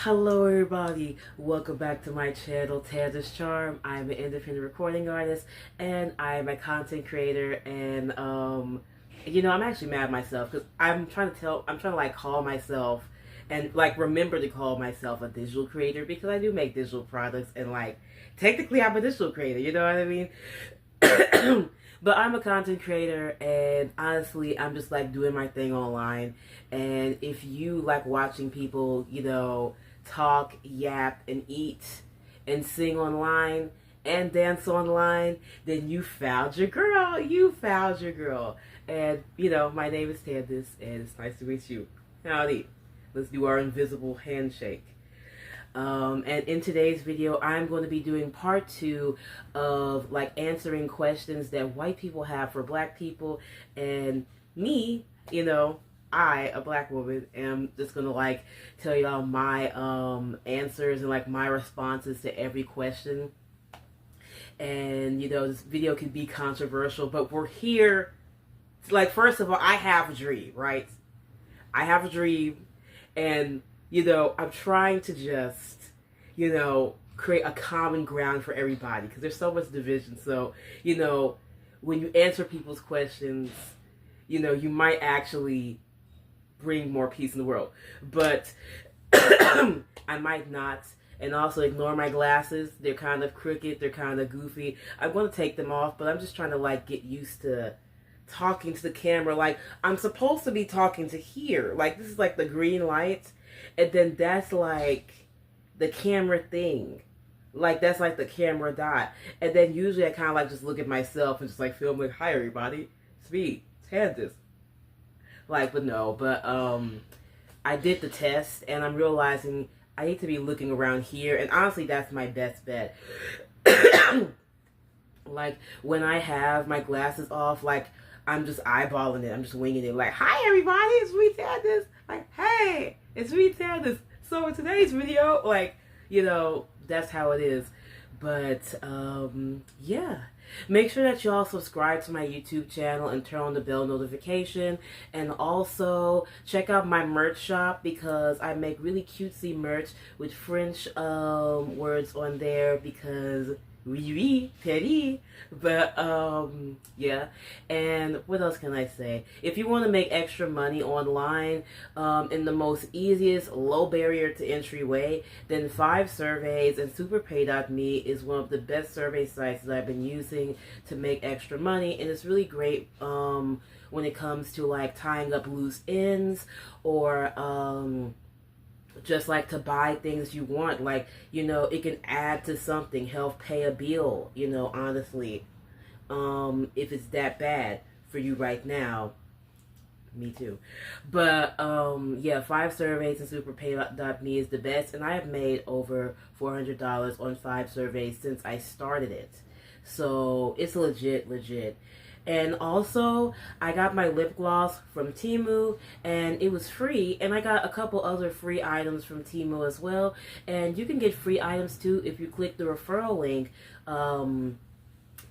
Hello everybody, welcome back to my channel, Tanda's Charm. I'm an independent recording artist and I'm a content creator, and I'm actually mad at myself because I'm trying to like call myself and like remember to call myself a digital creator, because I do make digital products and like technically I'm a digital creator, you know what I mean? But I'm a content creator, and honestly, I'm just like doing my thing online. And if you like watching people, talk, yap, and eat and sing online and dance online, then you found your girl. You found your girl. And, my name is Tandis, and it's nice to meet you. Howdy. Let's do our invisible handshake. And in today's video, I'm going to be doing part 2 of like answering questions that white people have for black people. And me, I, a black woman, am just going to like tell y'all my answers and like my responses to every question. And, this video can be controversial, but we're here. Like, first of all, I have a dream, right? I have a dream, and I'm trying to just, create a common ground for everybody, because there's so much division. So, when you answer people's questions, you might actually bring more peace in the world. But I might not. And also ignore my glasses. They're kind of crooked. They're kind of goofy. I'm going to take them off, but I'm just trying to like get used to talking to the camera. Like, I'm supposed to be talking to here. Like, this is like the green light. And then that's like the camera thing. Like, that's like the camera dot. And then usually I kind of like just look at myself and just like film like, hi everybody, it's me, it's Candace. Like, but no, but I did the test and I'm realizing I need to be looking around here, and honestly that's my best bet. Like, when I have my glasses off, like, I'm just eyeballing it. I'm just winging it. Like, hi everybody, it's me, Candace. Like, hey, it's me, Candace. So in today's video, like, that's how it is. But, yeah. Make sure that you all subscribe to my YouTube channel and turn on the bell notification. And also, check out my merch shop, because I make really cutesy merch with French words on there, because oui, petit. But, yeah. And what else can I say? If you want to make extra money online in the most easiest, low barrier to entry way, then 5 Surveys and superpay.me is one of the best survey sites that I've been using to make extra money. And it's really great when it comes to like tying up loose ends, or just like to buy things you want. Like, it can add to something, help pay a bill, honestly. If it's that bad for you right now, me too. But, yeah, 5 Surveys and superpay.me is the best. And I have made over $400 on 5 Surveys since I started it. So it's legit. And also, I got my lip gloss from Temu, and it was free. And I got a couple other free items from Temu as well. And you can get free items too if you click the referral link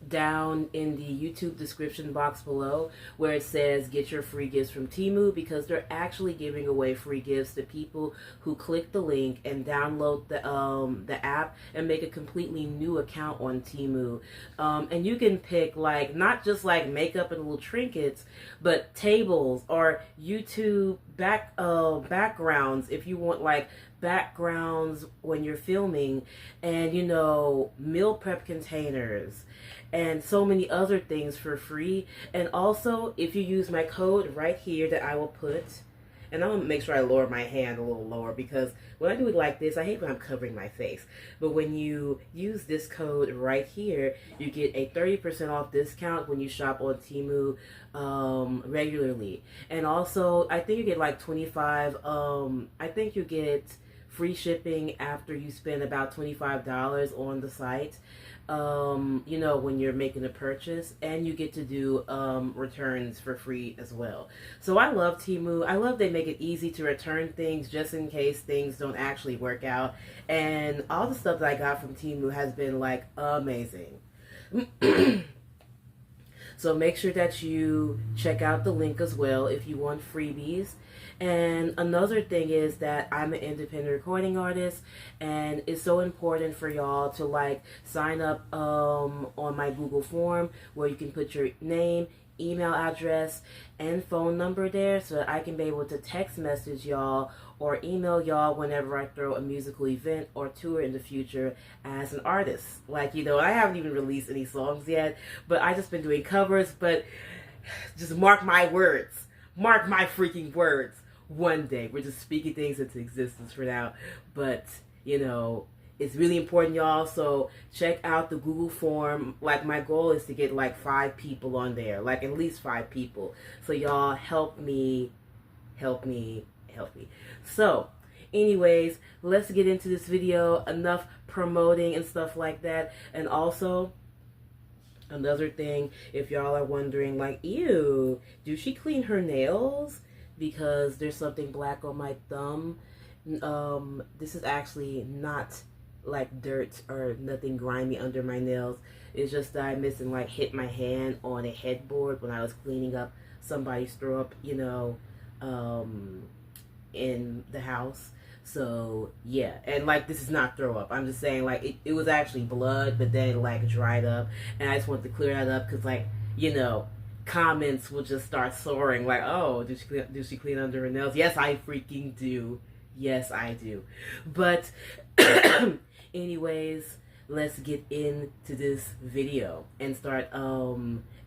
down in the YouTube description box below, where it says get your free gifts from Temu, because they're actually giving away free gifts to people who click the link and download the app and make a completely new account on Temu. And you can pick like not just like makeup and little trinkets, but tables or YouTube backgrounds, if you want like backgrounds when you're filming, and meal prep containers and so many other things for free. And also, if you use my code right here that I will put, and I'm gonna make sure I lower my hand a little lower, because when I do it like this, I hate when I'm covering my face. But when you use this code right here, you get a 30% off discount when you shop on Temu regularly. And also, I think you get like 25, I think you get free shipping after you spend about $25 on the site, when you're making a purchase, and you get to do returns for free as well. So I love Temu. I love they make it easy to return things just in case things don't actually work out. And all the stuff that I got from Temu has been like amazing. So make sure that you check out the link as well if you want freebies. And another thing is that I'm an independent recording artist, and it's so important for y'all to like sign up on my Google form where you can put your name, email address, and phone number there so that I can be able to text message y'all or email y'all whenever I throw a musical event or tour in the future as an artist. Like, I haven't even released any songs yet, but I just been doing covers. But just mark my words. Mark my freaking words. One day. We're just speaking things into existence for now. But, it's really important, y'all. So check out the Google form. Like, my goal is to get like 5 people on there. Like, at least 5 people. So y'all help me. Help me. Help me. So, anyways, let's get into this video. Enough promoting and stuff like that. And also, another thing, if y'all are wondering, like, ew, do she clean her nails? Because there's something black on my thumb. This is actually not like dirt or nothing grimy under my nails. It's just that I missed and like hit my hand on a headboard when I was cleaning up somebody's throw up, in the house. So yeah, and like this is not throw up. I'm just saying like it was actually blood, but then it like dried up, and I just wanted to clear that up because like comments will just start soaring like, oh, do she clean under her nails? Yes, I freaking do. Yes, I do. But anyways, let's get into this video and start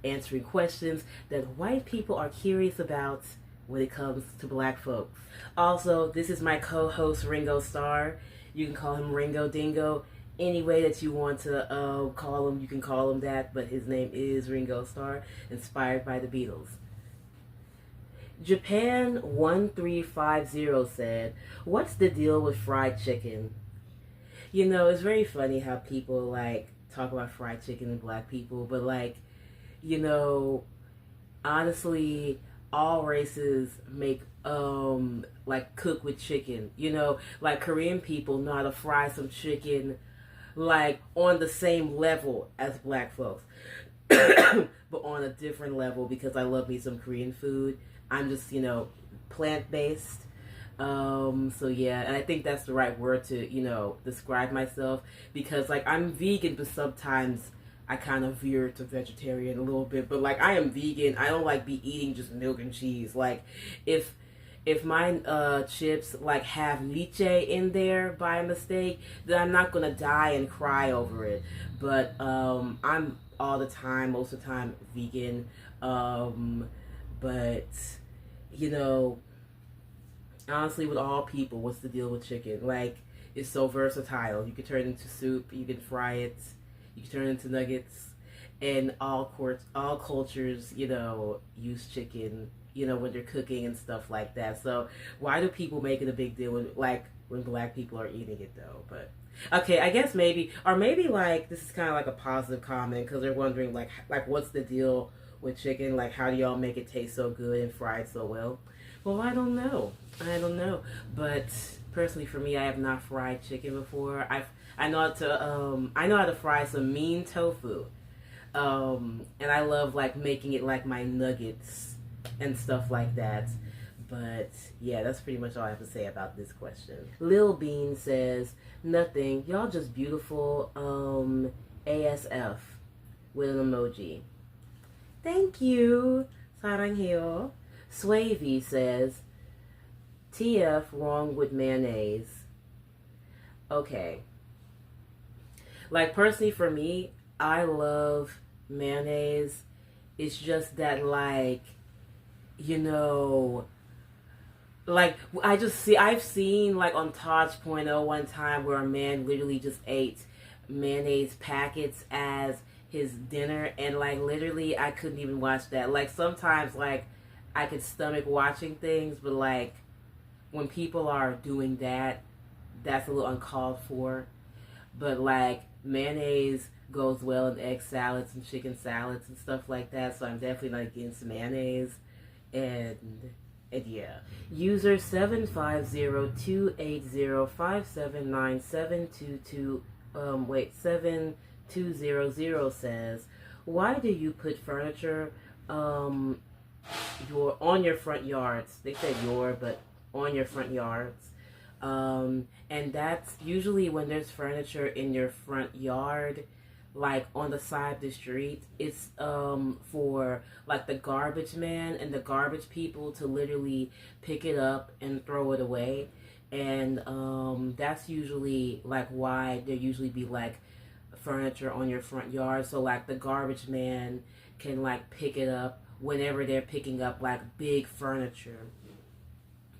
answering questions that white people are curious about when it comes to black folks. Also, this is my co-host Ringo Starr. You can call him Ringo Dingo. Any way that you want to call him, you can call him that, but his name is Ringo Starr, inspired by the Beatles. Japan 1350 said, what's the deal with fried chicken? It's very funny how people like talk about fried chicken and black people, but like, honestly, all races make like cook with chicken. Like Korean people know how to fry some chicken like on the same level as black folks. But on a different level because I love me some Korean food. I'm just, plant-based. So yeah, and I think that's the right word to, describe myself because like I'm vegan, but sometimes I kind of veer to vegetarian a little bit, but like I am vegan. I don't like be eating just milk and cheese. Like if my chips like have leche in there by mistake, then I'm not gonna die and cry over it. But I'm all the time, most of the time, vegan. But honestly, with all people, what's the deal with chicken? Like, it's so versatile. You can turn it into soup. You can fry it. You can turn it into nuggets. And all cultures, use chicken, when they're cooking and stuff like that. So why do people make it a big deal when black people are eating it though? But okay, I guess maybe like this is kind of like a positive comment because they're wondering like what's the deal with chicken? Like, how do y'all make it taste so good and fry it so well? Well, I don't know. But personally, for me, I have not fried chicken before. I know how to fry some mean tofu, and I love like making it like my nuggets and stuff like that. But yeah, that's pretty much all I have to say about this question. Lil Bean says, nothing. Y'all just beautiful. ASF with an emoji. Thank you. 사랑해요. Swavy says, TF wrong with mayonnaise. Okay. Like, personally for me, I love mayonnaise. It's just that, like, like, I've seen, like, on Taj.0 one time where a man literally just ate mayonnaise packets as his dinner, and, like, literally I couldn't even watch that. Like, sometimes, like, I could stomach watching things, but, like, when people are doing that, that's a little uncalled for. But, like, mayonnaise goes well in egg salads and chicken salads and stuff like that, so I'm definitely not against mayonnaise. And yeah. User 750-280-579722 7200 says, why do you put furniture your front yards. They said your, but on your front yards. And that's usually when there's furniture in your front yard, like on the side of the street. It's for like the garbage man and the garbage people to literally pick it up and throw it away. And that's usually like why there usually be like furniture on your front yard, so like the garbage man can like pick it up whenever they're picking up like big furniture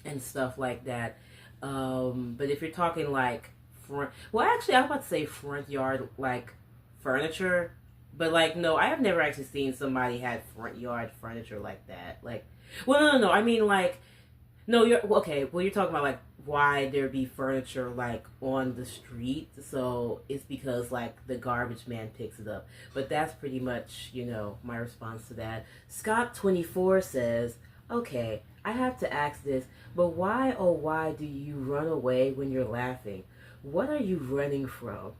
and stuff like that. But if you're talking like front, well, actually, I was about to say front yard like furniture, but like no, I have never actually seen somebody had front yard furniture like that. Like, well, no. I mean, like, no, you're okay. Well, you're talking about like why there be furniture like on the street. So it's because like the garbage man picks it up. But that's pretty much, my response to that. Scott24 says, okay, I have to ask this, but why, oh why do you run away when you're laughing? What are you running from?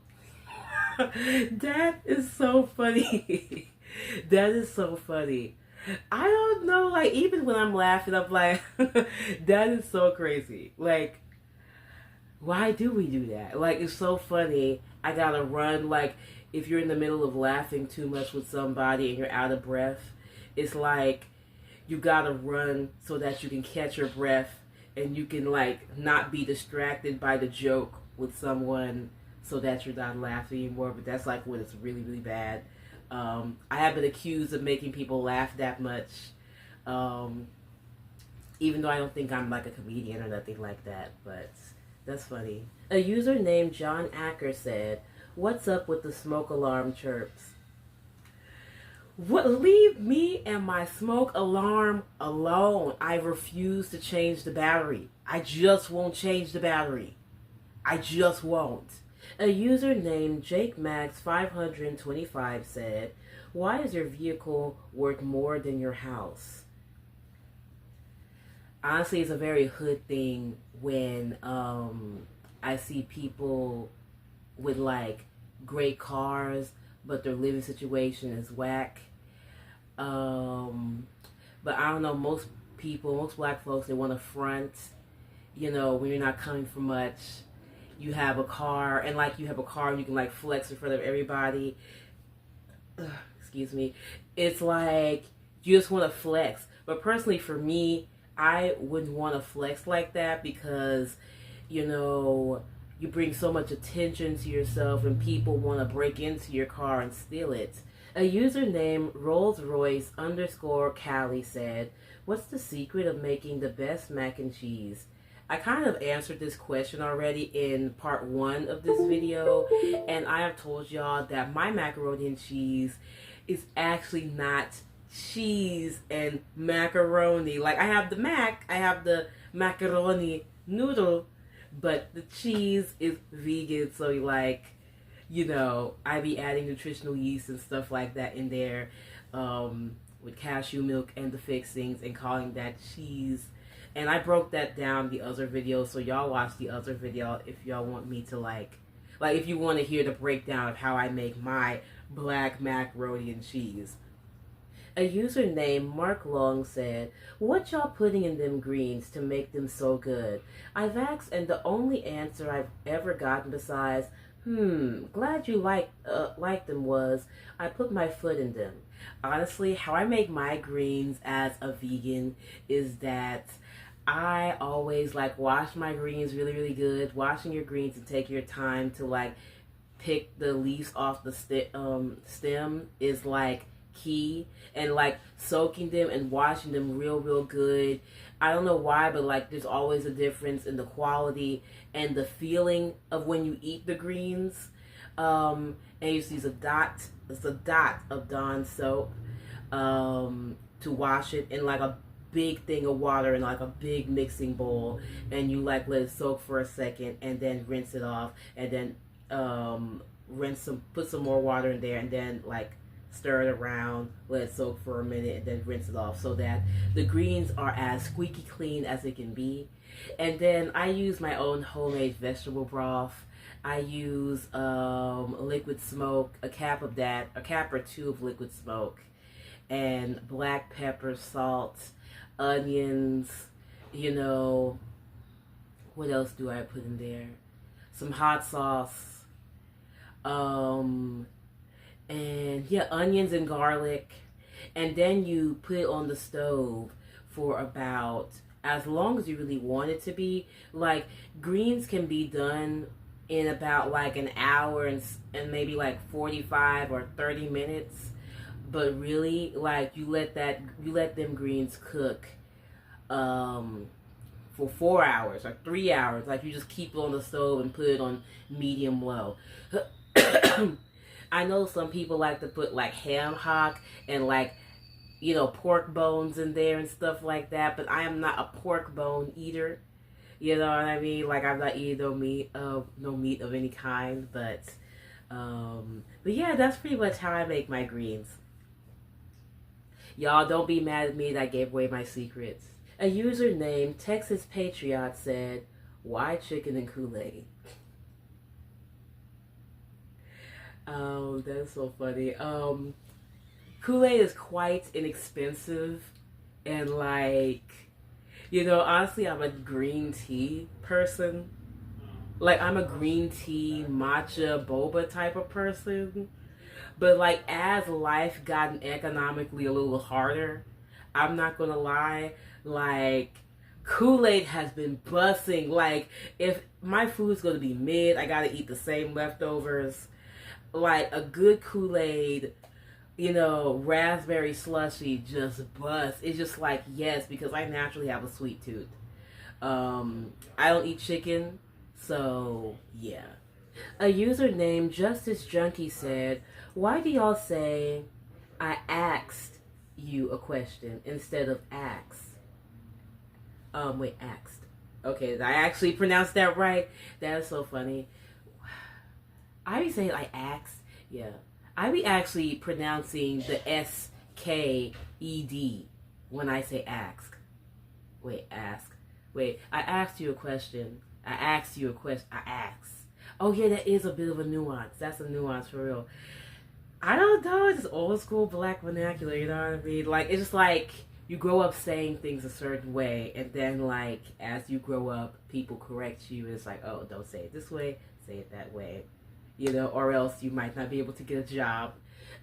That is so funny. That is so funny. I don't know, like, even when I'm laughing, I'm like, that is so crazy. Like, why do we do that? Like, it's so funny. I gotta run. Like, if you're in the middle of laughing too much with somebody and you're out of breath, it's like you gotta run so that you can catch your breath and you can, like, not be distracted by the joke with someone so that you're not laughing anymore. But that's, like, when it's really, really bad. I have been accused of making people laugh that much, even though I don't think I'm like a comedian or nothing like that, but that's funny. A user named John Acker said, "What's up with the smoke alarm chirps?" What? Leave me and my smoke alarm alone. I refuse to change the battery. I just won't change the battery. I just won't. A user named JakeMax525 said, "Why is your vehicle worth more than your house?" Honestly, it's a very hood thing when I see people with like great cars, but their living situation is whack. But I don't know, most black folks, they want to front, when you're not coming for much. You have a car, and like you have a car, and you can like flex in front of everybody. Excuse me. It's like you just want to flex. But personally, for me, I wouldn't want to flex like that because, you bring so much attention to yourself, and people want to break into your car and steal it. A user named Rolls-Royce_Callie said, "What's the secret of making the best mac and cheese?" I kind of answered this question already in part 1 of this video, and I have told y'all that my macaroni and cheese is actually not cheese and macaroni. Like, I have the macaroni noodle, but the cheese is vegan, so like, I be adding nutritional yeast and stuff like that in there, with cashew milk and the fixings, and calling that cheese. And I broke that down the other video, so y'all watch the other video if y'all want me to like if you want to hear the breakdown of how I make my black macaroni and cheese. A user named Mark Long said, "What y'all putting in them greens to make them so good?" I've asked, and the only answer I've ever gotten besides, glad you like them, was, "I put my foot in them." Honestly, how I make my greens as a vegan is that I always like wash my greens really, really good. Washing your greens and take your time to like pick the leaves off the stem is like key. And like soaking them and washing them real, real good. I don't know why, but like there's always a difference in the quality and the feeling of when you eat the greens. And you just use a dot of Dawn soap to wash it in like a big thing of water in like a big mixing bowl, and you like let it soak for a second and then rinse it off, and then put some more water in there, and then like stir it around, let it soak for a minute, and then rinse it off so that the greens are as squeaky clean as it can be. And then I use my own homemade vegetable broth. I use liquid smoke, a cap or two of liquid smoke. and black pepper, salt, onions, you know, what else do I put in there? Some hot sauce, um, and yeah, onions and garlic. And then you put it on the stove for about as long as you really want it to be. Like, greens can be done in about like an hour and maybe like 45 or 30 minutes. But really, like, you let them greens cook for 4 hours or 3 hours. Like, you just keep it on the stove and put it on medium low. I know some people like to put like ham hock and like, you know, pork bones in there and stuff like that, but I am not a pork bone eater. You know what I mean? Like, I'm not eating no meat of any kind, but yeah, that's pretty much how I make my greens. Y'all don't be mad at me that I gave away my secrets. A user named Texas Patriot said, "Why chicken and Kool-Aid?" Oh, that's so funny. Kool-Aid is quite inexpensive, and like, you know, honestly, I'm a green tea person. Like, I'm a green tea, matcha, boba type of person. But like, as life gotten economically a little harder, I'm not gonna lie, like, Kool-Aid has been busting. Like, if my food's gonna be mid, I gotta eat the same leftovers. Like, a good Kool-Aid, you know, raspberry slushy just busts. It's just like, yes, because I naturally have a sweet tooth. I don't eat chicken, so yeah. A user named Justice Junkie said, "Why do y'all say I asked you a question instead of asked?" Asked. Okay, did I actually pronounced that right? That is so funny. I be saying I asked, yeah. I be actually pronouncing the S-K-E-D when I say ask. Wait, ask. Wait, I asked you a question. I asked you a question. I asked. Oh yeah, that is a bit of a nuance. That's a nuance for real. I don't know, it's just old school black vernacular, you know what I mean? Like, it's just like, you grow up saying things a certain way, and then like, as you grow up, people correct you, and it's like, oh, don't say it this way, say it that way. You know, or else you might not be able to get a job.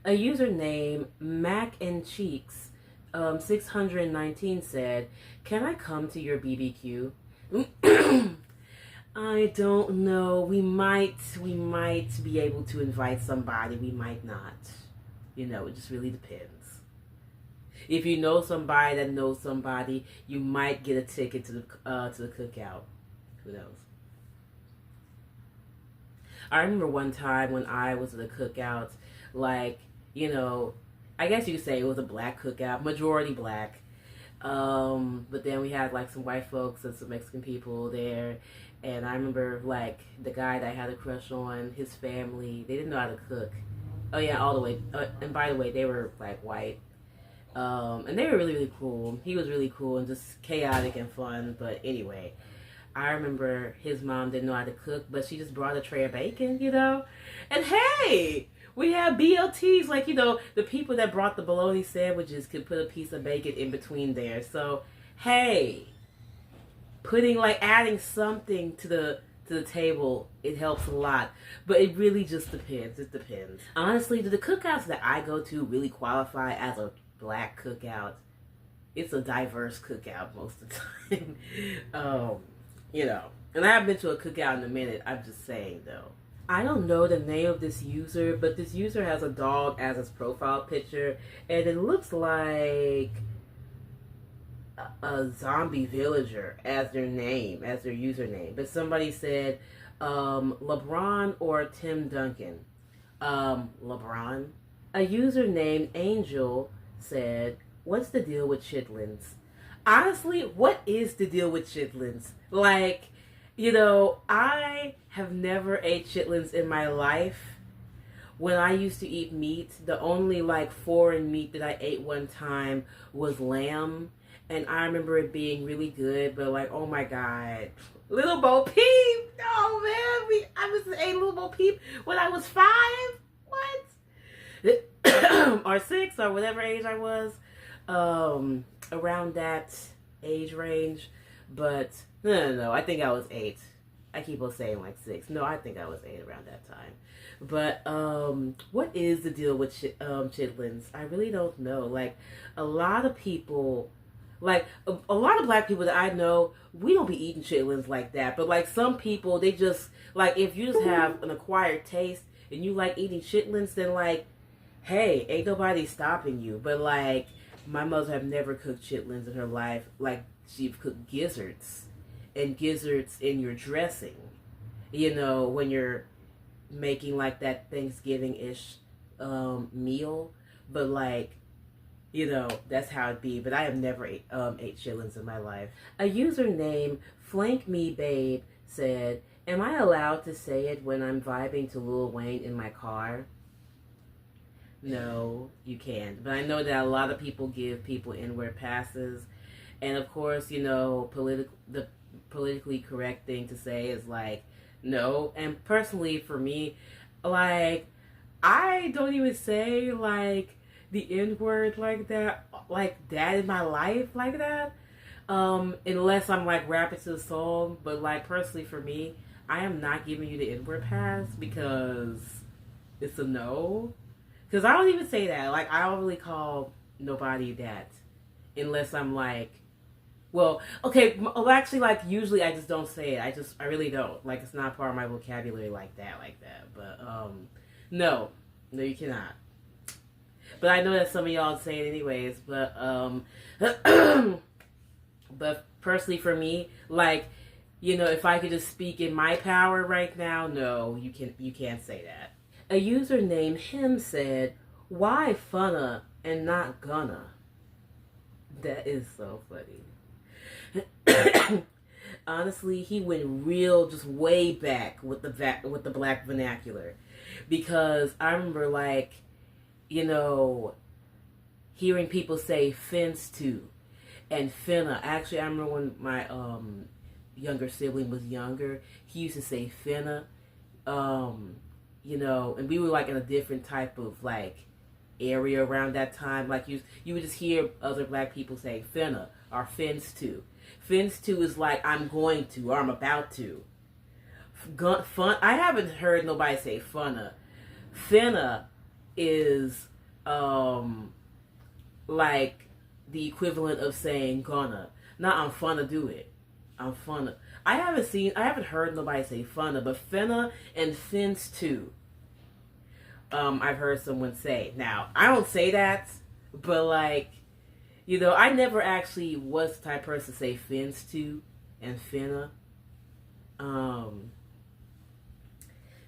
A username Mac and Cheeks 619 said, "Can I come to your BBQ?" I don't know. We might be able to invite somebody. We might not. You know, it just really depends. If you know somebody that knows somebody, you might get a ticket to the cookout. Who knows? I remember one time when I was at a cookout, like, you know, I guess you could say it was a black cookout, majority black. But then we had like some white folks and some Mexican people there. And I remember like the guy that I had a crush on, his family, they didn't know how to cook. Oh yeah, all the way. And by the way, they were like white. And they were really, really cool. He was really cool and just chaotic and fun. But anyway, I remember his mom didn't know how to cook, but she just brought a tray of bacon, you know? And hey, we have BLTs, like, you know, the people that brought the bologna sandwiches could put a piece of bacon in between there. So, hey, adding something to the table, it helps a lot. But it really just depends. It depends. Honestly, do the cookouts that I go to really qualify as a black cookout? It's a diverse cookout most of the time. You know, and I haven't been to a cookout in a minute. I'm just saying, though. I don't know the name of this user, but this user has a dog as his profile picture, and it looks like a zombie villager as their name, as their username. But somebody said LeBron or Tim Duncan. LeBron. A user named Angel said, "What's the deal with chitlins?" Honestly, what is the deal with chitlins? Like, you know, I have never ate chitlins in my life. When I used to eat meat, the only like foreign meat that I ate one time was lamb. And I remember it being really good, but like, oh my God. Little Bo Peep! Oh man, I was ate Little Bo Peep when I was 5? What? or 6 or whatever age I was, around that age range. But no, I think I was 8. I keep on saying like 6. No, I think I was 8 around that time. But what is the deal with chitlins? I really don't know. Like a lot of people, like a lot of black people that I know, we don't be eating chitlins like that. But like some people, they just like if you just have an acquired taste and you like eating chitlins, then like, hey, ain't nobody stopping you. But like my mother have never cooked chitlins in her life. Like she've cooked gizzards, and gizzards in your dressing. You know, when you're making like that Thanksgiving-ish meal, but like, you know, that's how it be. But I have never ate chitlins in my life. A user named Flank Me Babe said, "Am I allowed to say it when I'm vibing to Lil Wayne in my car?" No, you can't. But I know that a lot of people give people N-word passes, and of course, you know, the politically correct thing to say is like, no. And personally for me, like I don't even say like the N-word like that in my life like that, unless I'm like rapping to the song. But like personally for me, I am not giving you the N-word pass because it's a no. Because I don't even say that. Like I don't really call nobody that unless I'm like, well, okay, well, actually, like, usually I just don't say it. I really don't. Like, it's not part of my vocabulary like that. But, no, you cannot. But I know that some of y'all say it anyways, but, but personally for me, like, you know, if I could just speak in my power right now, no, you can't say that. A user named him said, "Why funna and not gonna?" That is so funny. Honestly, he went real just way back with the black vernacular, because I remember like, you know, hearing people say fence to and finna. Actually, I remember when my younger sibling was younger, he used to say finna, you know, and we were like in a different type of like area around that time. Like you would just hear other black people say finna or fence to. Fence to is like I'm going to or I'm about to. Fun. I haven't heard nobody say funna. Finna is like the equivalent of saying gonna. Not I'm funna do it. I'm funna. I haven't heard nobody say funna, but finna and fence to. I've heard someone say. Now I don't say that, but like, you know, I never actually was the type of person to say fence to and finna.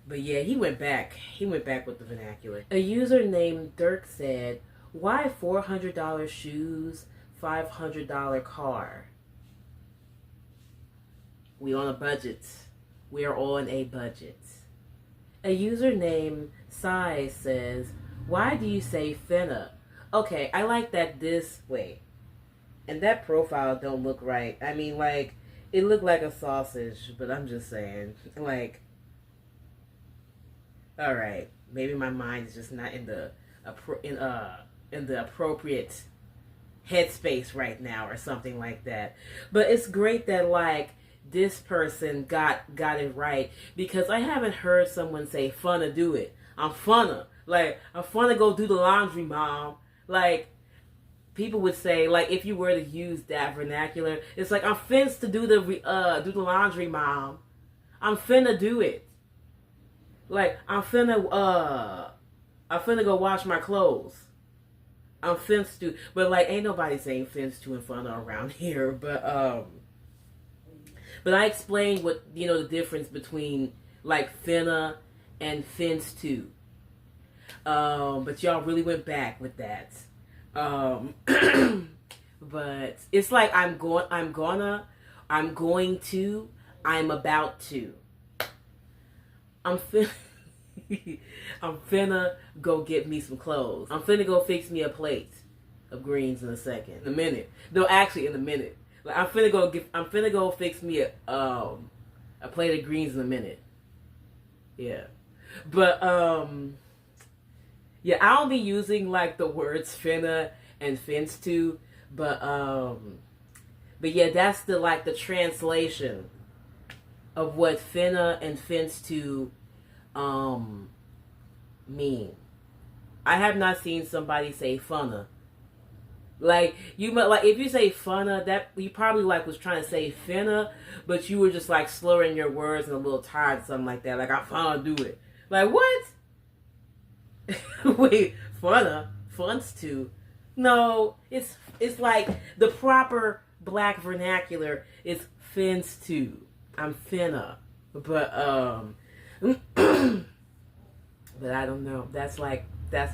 But yeah, he went back. He went back with the vernacular. A user named Dirk said, "Why $400 shoes, $500 car?" We on a budget. We are on a budget. A user named Sai says, "Why do you say finna?" Okay, I like that this way. And that profile don't look right. I mean, like, it looked like a sausage, but I'm just saying, like, all right, maybe my mind is just not in the appropriate headspace right now or something like that. But it's great that like this person got it right, because I haven't heard someone say funna do it. I'm funna go do the laundry, mom. Like, people would say, like, if you were to use that vernacular, it's like, I'm finna to do the laundry, mom. I'm finna do it. Like, I'm finna go wash my clothes. I'm finna to, but like, ain't nobody saying finna to and funna around here. But I explained what, you know, the difference between like finna and fence to. But y'all really went back with that. But it's like I'm going to, I'm about to. I'm finna go get me some clothes. I'm finna go fix me a plate of greens in a second. In a minute. No, actually in a minute. Like I'm finna go fix me a plate of greens in a minute. Yeah. But Yeah, I don't be using like the words finna and fins to, but yeah, that's the like the translation of what finna and fins to um mean. I have not seen somebody say funna. Like you might like if you say funna, that you probably like was trying to say finna, but you were just like slurring your words and a little tired, something like that. Like I finna do it. Like what? Wait, funna, funds to? No, it's like the proper black vernacular is fins to. I'm finna, but but I don't know. That's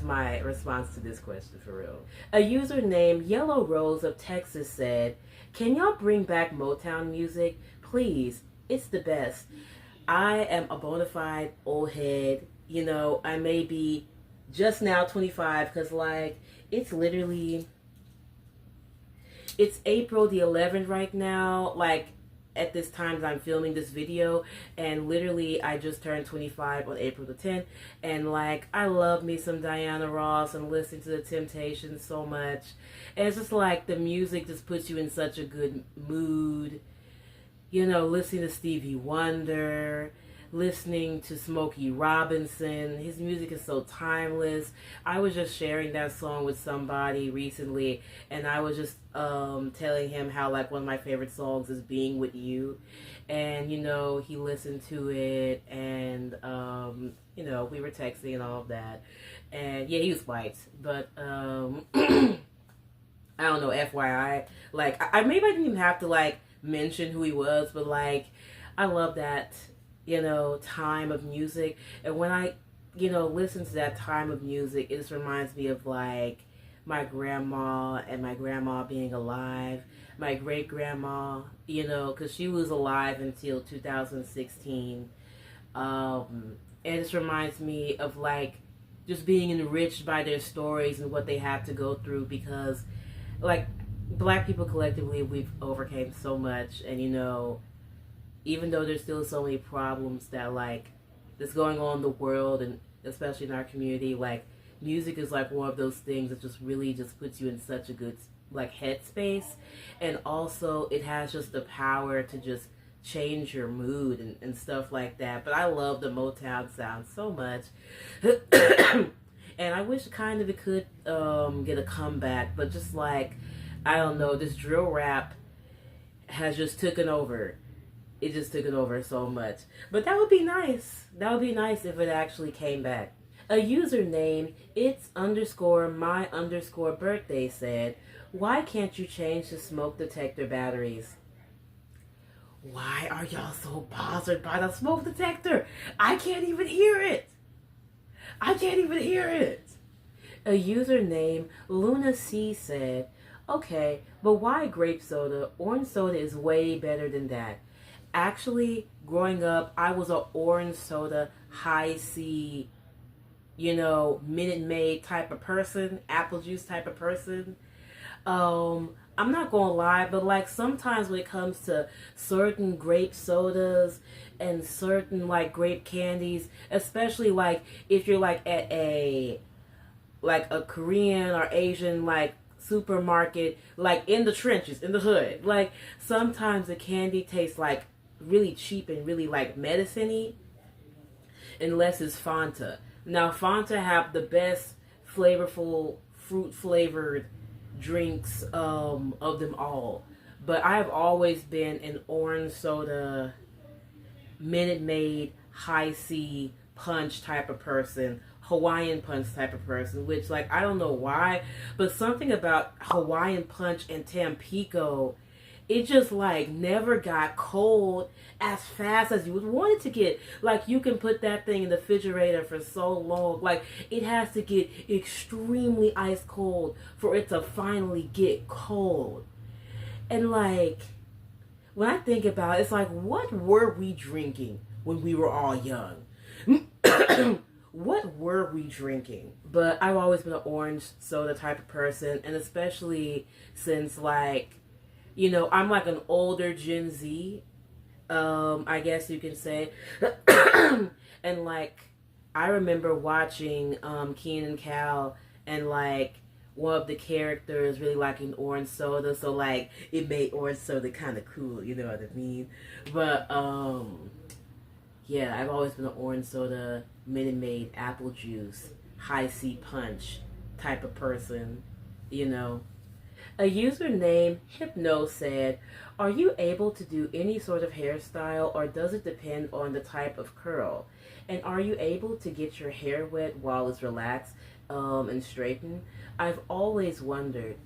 my response to this question for real. A user named Yellow Rose of Texas said, "Can y'all bring back Motown music, please? It's the best. I am a bona fide old head. You know, I may be just now 25 because like it's literally it's April the 11th right now. Like at this time that I'm filming this video, and literally I just turned 25 on April the 10th, and like I love me some Diana Ross and listening to the Temptations so much, and it's just like the music just puts you in such a good mood, you know, listening to Stevie Wonder, listening to Smokey Robinson. His music is so timeless. I was just sharing that song with somebody recently, and I was just telling him how like one of my favorite songs is Being With You. And, you know, he listened to it, and, you know, we were texting and all of that. And, yeah, he was white, but, I don't know, FYI. Like, I maybe I didn't even have to, like, mention who he was, but, like, I love that, you know, time of music. And when I, you know, listen to that time of music, it just reminds me of, like, my grandma and my grandma being alive, my great grandma, you know, because she was alive until 2016. And it just reminds me of like just being enriched by their stories and what they had to go through, because like black people collectively, we've overcame so much, and you know, even though there's still so many problems that like that's going on in the world and especially in our community, like music is like one of those things that just really just puts you in such a good like headspace, and also it has just the power to just change your mood and stuff like that. But I love the Motown sound so much. And I wish kind of it could get a comeback, but just like I don't know, this drill rap has just taken over. It just took it over so much. But that would be nice. That would be nice if it actually came back. A username, it's underscore my underscore birthday said, "Why can't you change the smoke detector batteries?" Why are y'all so bothered by the smoke detector? I can't even hear it. I can't even hear it. A username, Luna C said, "Okay, but why grape soda? Orange soda is way better than that." Actually, growing up, I was a orange soda, high C, you know, Minute Maid type of person, apple juice type of person. I'm not gonna lie, but like sometimes when it comes to certain grape sodas and certain like grape candies, especially like if you're like at a Korean or Asian like supermarket, like in the trenches, in the hood, like sometimes the candy tastes like really cheap and really like medicine-y, unless it's Fanta. Now Fanta have the best flavorful fruit flavored drinks of them all, but I have always been an orange soda, Minute Maid, high C punch type of person, Hawaiian punch type of person, which like I don't know why, but something about Hawaiian punch and Tampico, it just like never got cold as fast as you would want it to get. Like you can put that thing in the refrigerator for so long. Like it has to get extremely ice cold for it to finally get cold. And like when I think about it, it's like, what were we drinking when we were all young? What were we drinking? But I've always been an orange soda type of person, and especially since like, you know, I'm like an older Gen Z, I guess you can say. And like I remember watching Keenan and Cal, and like one of the characters really liking orange soda, so like it made orange soda kind of cool, you know what I mean? But yeah, I've always been an orange soda, Minute Maid, apple juice, high C punch type of person, you know. A user named Hypno said, "Are you able to do any sort of hairstyle, or does it depend on the type of curl? And are you able to get your hair wet while it's relaxed and straightened? I've always wondered."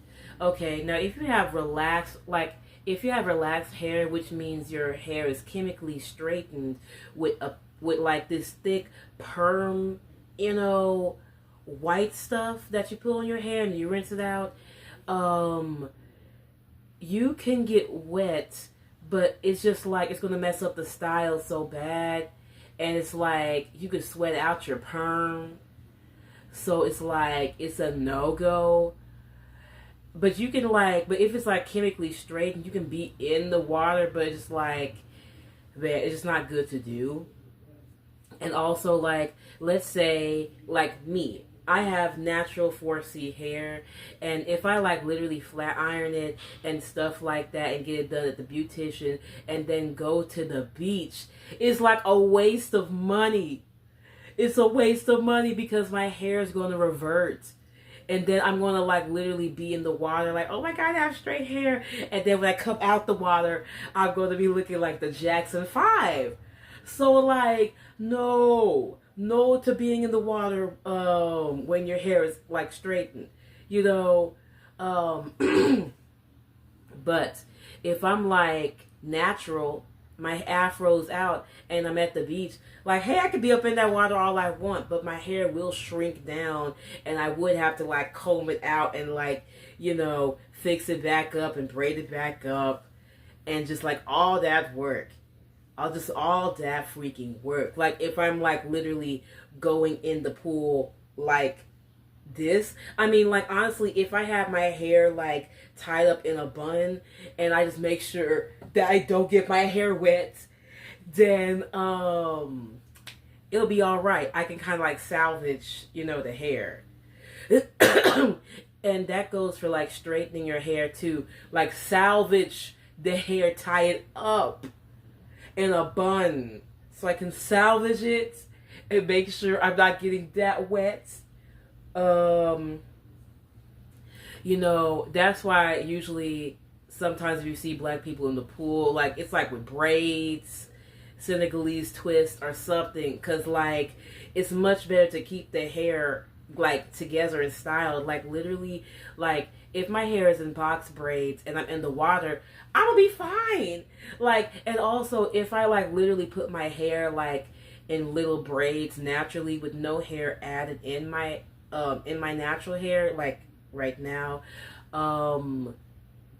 Okay, now if you have relaxed, like if you have relaxed hair, which means your hair is chemically straightened with like this thick perm, you know, white stuff that you put on your hair and you rinse it out, um you can get wet, but it's just like it's gonna mess up the style so bad, and it's like you could sweat out your perm, so it's like it's a no-go. But you can like, but if it's like chemically straightened, you can be in the water, but it's just like, man, it's just not good to do. And also, like, let's say, like me, I have natural 4C hair, and if I like literally flat iron it and stuff like that and get it done at the beautician and then go to the beach, it's like a waste of money. It's a waste of money because my hair is going to revert. And then I'm going to like literally be in the water like, oh my God, I have straight hair. And then when I come out the water, I'm going to be looking like the Jackson 5. So like, no to being in the water when your hair is like straightened, you know. But if I'm like natural, my afro's out and I'm at the beach, like, hey, I could be up in that water all I want, but my hair will shrink down and I would have to like comb it out and like, you know, fix it back up and braid it back up and just like all that work. All that freaking work. Like if I'm like literally going in the pool like this, I mean, like honestly, if I have my hair like tied up in a bun and I just make sure that I don't get my hair wet, then it'll be all right. I can kind of like salvage, you know, the hair. And that goes for like straightening your hair too. Like salvage the hair, tie it up in a bun so I can salvage it and make sure I'm not getting that wet. You know, that's why usually sometimes if you see black people in the pool, like it's like with braids, Senegalese twist or something, because like it's much better to keep the hair like together and styled. Like literally, like if my hair is in box braids and I'm in the water, I'm gonna be fine. Like, and also if I like literally put my hair like in little braids naturally with no hair added in my natural hair, like right now,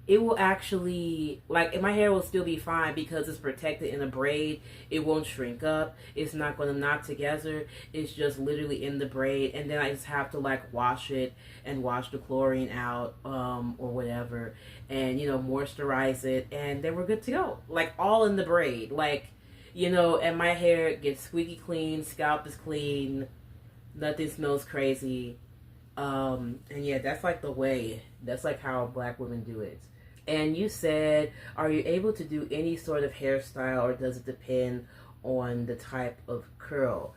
it will actually, like, my hair will still be fine because it's protected in a braid. It won't shrink up. It's not going to knot together. It's just literally in the braid. And then I just have to, like, wash it and wash the chlorine out or whatever. And, you know, moisturize it. And then we're good to go. Like, all in the braid. Like, you know, and my hair gets squeaky clean. Scalp is clean. Nothing smells crazy. And yeah, that's like the way. That's like how black women do it. And you said, are you able to do any sort of hairstyle or does it depend on the type of curl?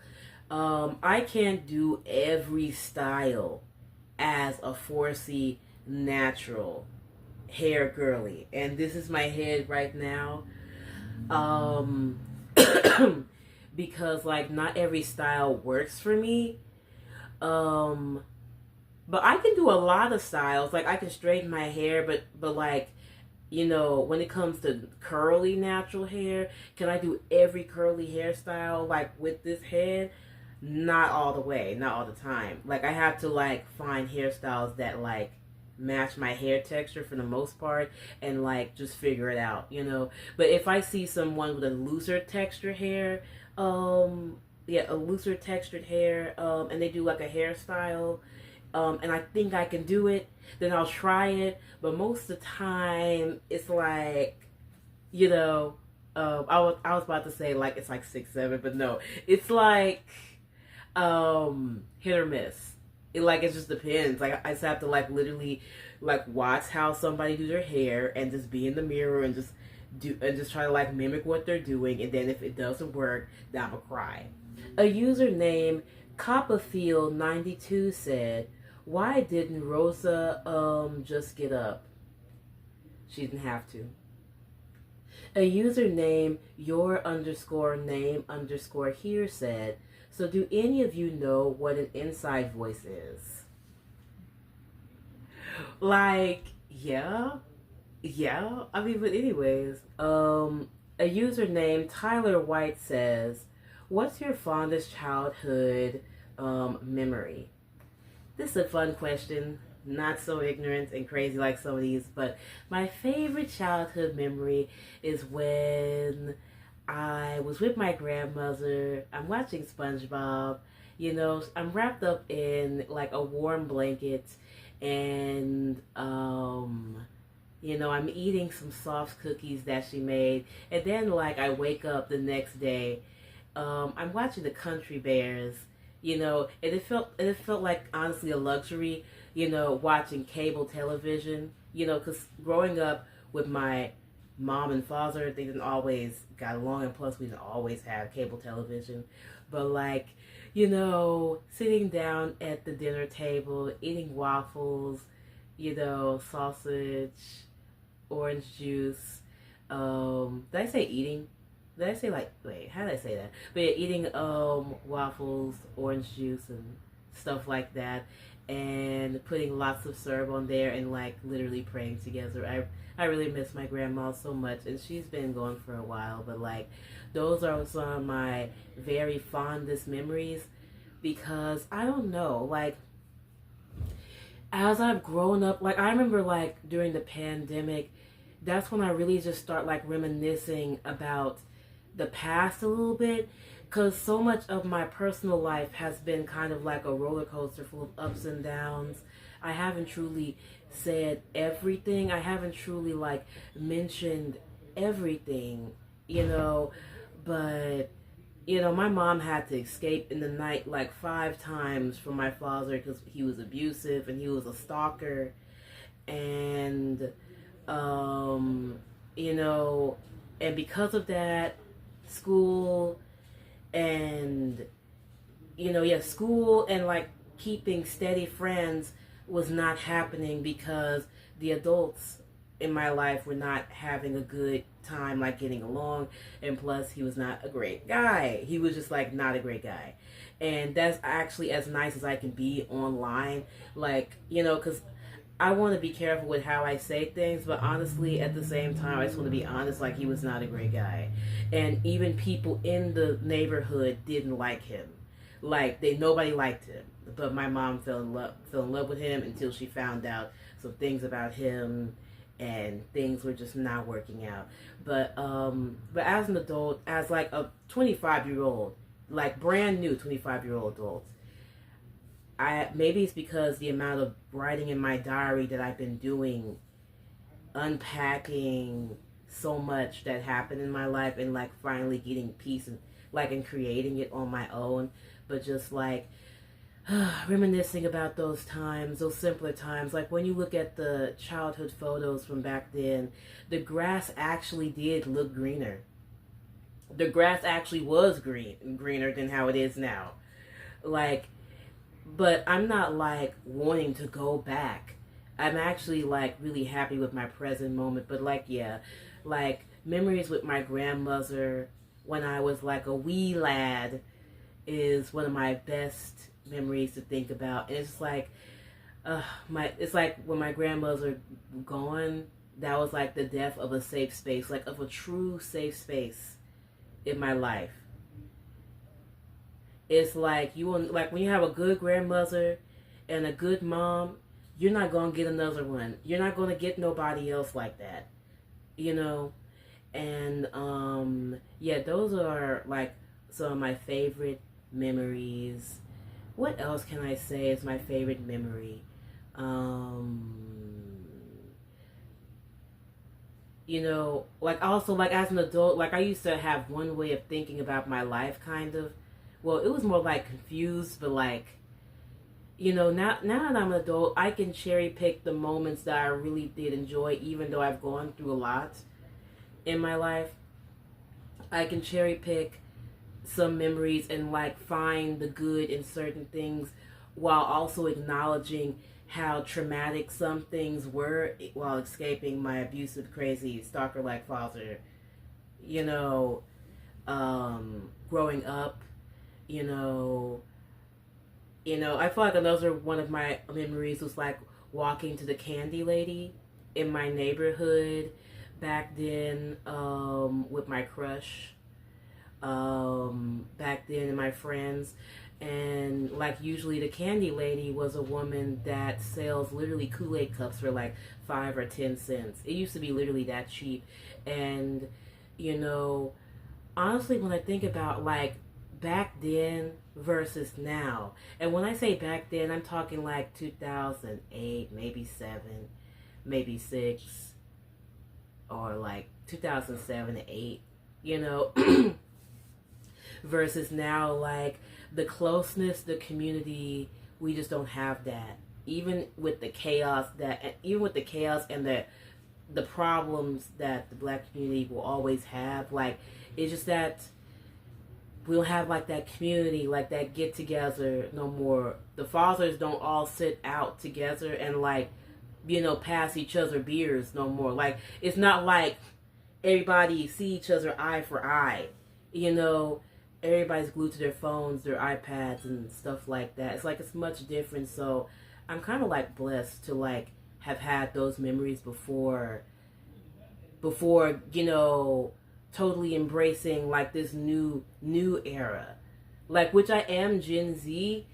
I can't do every style as a 4C natural hair girly. And this is my head right now. Because like not every style works for me. But I can do a lot of styles. Like I can straighten my hair, but like, you know, when it comes to curly natural hair, can I do every curly hairstyle like with this head? Not all the way, not all the time. Like I have to like find hairstyles that like match my hair texture for the most part and like just figure it out, you know. But if I see someone with a looser textured hair, yeah, a looser textured hair, and they do like a hairstyle, and I think I can do it, then I'll try it. But most of the time, it's like, you know, I was about to say like it's like 6'7", but no, it's like Hit or miss. It just depends. Like I just have to like literally like watch how somebody do their hair and just be in the mirror and just try to like mimic what they're doing, and then if it doesn't work, then I'm gonna cry. A username Copperfield92 said, "Why didn't Rosa just get up? She didn't have to." A username your underscore name underscore here said, "So do any of you know what an inside voice is?" Like, yeah. Yeah, I mean, but anyways, a username Tyler White says, "What's your fondest childhood memory?" This is a fun question, not so ignorant and crazy like some of these, but my favorite childhood memory is when I was with my grandmother. I'm watching SpongeBob. I'm wrapped up in like a warm blanket, and I'm eating some soft cookies that she made, and then like I wake up the next day. I'm watching the Country Bears, and it felt like honestly a luxury, watching cable television, because growing up with my mom and father, they didn't always got along, and plus we didn't always have cable television, but like, sitting down at the dinner table, eating waffles, sausage, orange juice. Did I say eating? Did I say like wait? How did I say that? But yeah, eating waffles, orange juice, and stuff like that, and putting lots of syrup on there, and like literally praying together. I really miss my grandma so much, and she's been gone for a while. But like, those are some of my very fondest memories, because I don't know, like as I've grown up, like I remember like during the pandemic, that's when I really just start like reminiscing about the past a little bit, because so much of my personal life has been kind of like a roller coaster full of ups and downs. I haven't truly said everything. I haven't truly like mentioned everything, you know, but my mom had to escape in the night like 5 times from my father because he was abusive and he was a stalker. And, you know, and because of that, school and, school and like keeping steady friends was not happening because the adults in my life were not having a good time, like getting along, and plus he was not a great guy. He was just like not a great guy, and that's actually as nice as I can be online, like because I want to be careful with how I say things, but honestly, at the same time, I just want to be honest. Like he was not a great guy, and even people in the neighborhood didn't like him. Like nobody liked him, but my mom fell in love with him until she found out some things about him, and things were just not working out. But as an adult, as like a 25-year-old, like brand new 25-year-old adult, I maybe it's because the amount of writing in my diary that I've been doing, unpacking so much that happened in my life, and like finally getting peace and creating it on my own, but just like reminiscing about those times, those simpler times. Like when you look at the childhood photos from back then, the grass actually did look greener. The grass actually was greener than how it is now. Like, but I'm not like wanting to go back. I'm actually like really happy with my present moment. But like, yeah, like memories with my grandmother when I was like a wee lad is one of my best memories to think about. And it's like it's like when my grandmother gone, that was like the death of a safe space, like of a true safe space in my life. It's like you want, like when you have a good grandmother and a good mom, you're not gonna get another one. You're not gonna get nobody else like that, you know. And yeah, those are like some of my favorite memories. What else can I say is my favorite memory? Like also like as an adult, like I used to have one way of thinking about my life, kind of, well, it was more like confused, but like, now that I'm an adult, I can cherry pick the moments that I really did enjoy, even though I've gone through a lot in my life. I can cherry pick some memories and like find the good in certain things while also acknowledging how traumatic some things were while escaping my abusive, crazy, stalker like father. You know, growing up, you know, I feel like another one of my memories was like walking to the candy lady in my neighborhood back then, with my crush, back then, and my friends. And like usually the candy lady was a woman that sells literally Kool-Aid cups for like 5 or 10 cents. It used to be literally that cheap. And you know, honestly, when I think about like back then versus now, and when I say back then, I'm talking like 2008, maybe 7, maybe 6, or like 2007 to 8, you know, versus now, like the closeness, the community, we just don't have that. Even with the chaos and the problems that the black community will always have, like it's just that we don't have like that community, like that get together no more. The fathers don't all sit out together and like, pass each other beers no more. Like it's not like everybody see each other eye for eye. You know, everybody's glued to their phones, their iPads and stuff like that. It's like it's much different. So I'm kind of like blessed to like have had those memories before totally embracing like this new era, like, which I am Gen Z,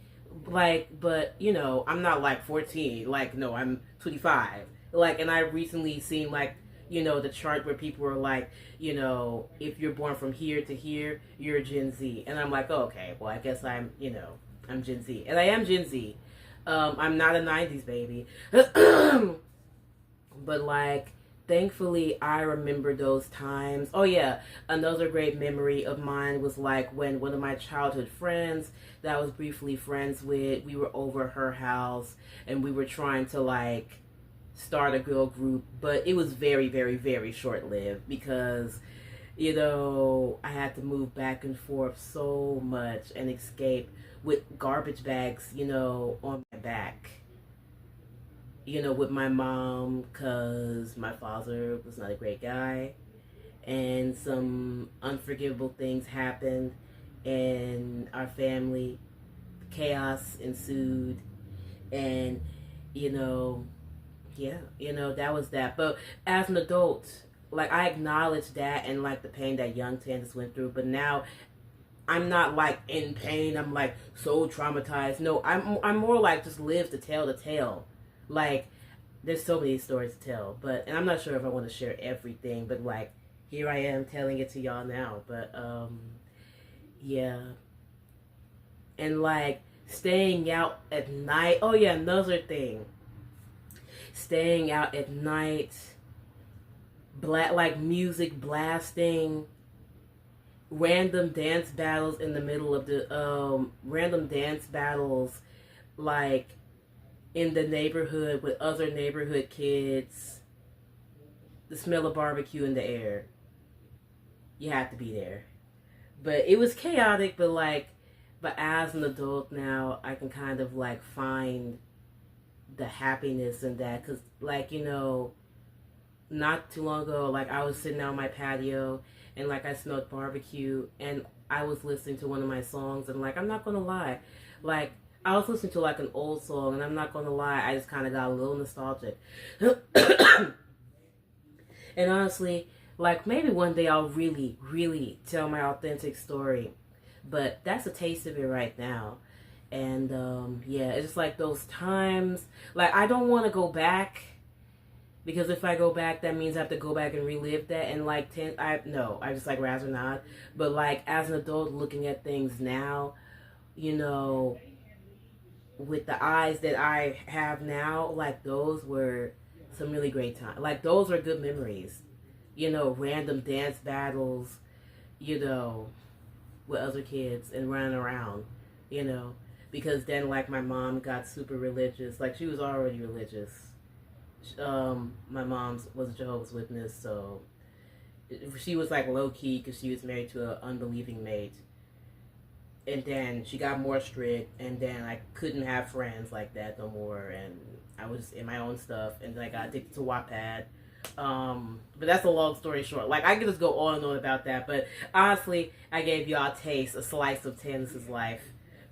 like, but I'm not like 14, like, no, I'm 25, like, and I recently seen like the chart where people are like, if you're born from here to here, you're Gen Z, and I'm like, oh, okay, well, I guess I'm Gen Z, and I am Gen Z. I'm not a 90s baby. But like, thankfully I remember those times. Oh yeah, another great memory of mine was like when one of my childhood friends that I was briefly friends with, we were over her house and we were trying to like start a girl group, but it was very, very, very short lived because I had to move back and forth so much and escape with garbage bags, on my back, with my mom, because my father was not a great guy, and some unforgivable things happened in our family. Chaos ensued, and yeah, that was that. But as an adult, like, I acknowledge that and like the pain that young Tandis went through, but now I'm not like in pain. I'm like so traumatized. No, I'm more like just live to tell the tale. Like, there's so many stories to tell, and I'm not sure if I want to share everything, but like, here I am telling it to y'all now. But yeah, and like staying out at night. Oh yeah, another thing. Staying out at night, like music blasting, random dance battles in the middle of the random dance battles, like in the neighborhood with other neighborhood kids, the smell of barbecue in the air. You have to be there. But it was chaotic, but as an adult now, I can kind of like find the happiness in that. Because, like, not too long ago, like, I was sitting out on my patio and like I smelled barbecue and I was listening to one of my songs, and like, I'm not gonna lie, like, I was listening to like an old song, and I'm not gonna lie, I just kind of got a little nostalgic. And honestly, like, maybe one day I'll really, really tell my authentic story, but that's a taste of it right now. And yeah, it's just like those times. Like, I don't want to go back, because if I go back, that means I have to go back and relive that. And like, I just like rather not. But like, as an adult looking at things now, with the eyes that I have now, like, those were some really great times. Like, those are good memories. Random dance battles, you know, with other kids and running around, you know, because then like my mom got super religious. Like she was already religious. My mom was a Jehovah's Witness, so she was like low key because she was married to an unbelieving mate. And then she got more strict, and then I couldn't have friends like that no more, and I was in my own stuff, and then I got addicted to Wattpad. But that's a long story short. Like I could just go on and on about that, but honestly, I gave y'all a taste, a slice of Tannis's life,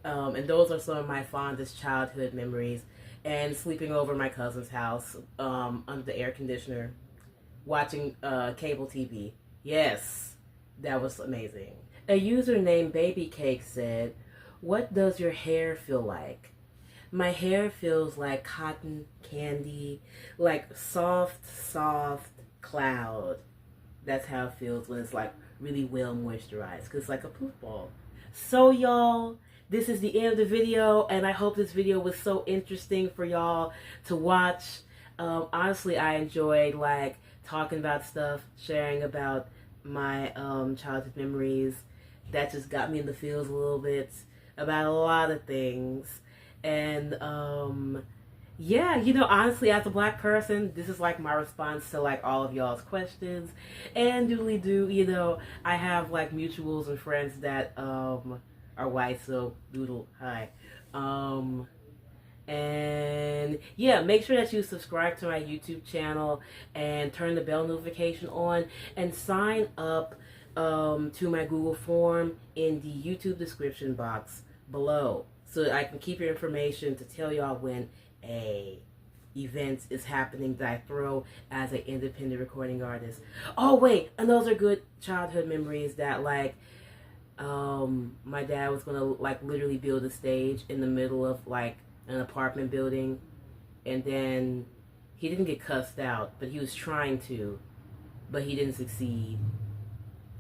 and those are some of my fondest childhood memories. And sleeping over my cousin's house, under the air conditioner, watching cable TV. Yes, that was amazing. A user named Baby Cake said, "What does your hair feel like?" My hair feels like cotton candy, like soft cloud. That's how it feels when it's like really well moisturized, because it's like a poof ball. So y'all, this is the end of the video, and I hope this video was so interesting for y'all to watch. Honestly, I enjoyed like talking about stuff, sharing about my childhood memories. That just got me in the feels a little bit about a lot of things. And yeah, you know, honestly, as a black person, this is like my response to like all of y'all's questions. And doodly do, you know, I have like mutuals and friends that are white, so doodle hi. And yeah, make sure that you subscribe to my YouTube channel and turn the bell notification on, and sign up to my Google form in the YouTube description box below, so that I can keep your information to tell y'all when a event is happening that I throw as an independent recording artist. Oh wait, and those are good childhood memories that like my dad was gonna like literally build a stage in the middle of like an apartment building, and then he didn't get cussed out, but he was trying to, but he didn't succeed.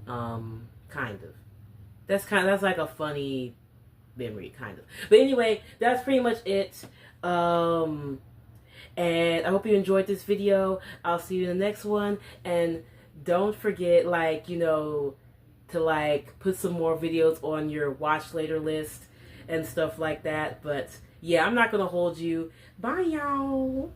Kind of. That's like a funny memory, kind of. But anyway, that's pretty much it. And I hope you enjoyed this video. I'll see you in the next one, and don't forget, like, you know, to like put some more videos on your watch later list and stuff like that. But yeah, I'm not gonna hold you. Bye, y'all.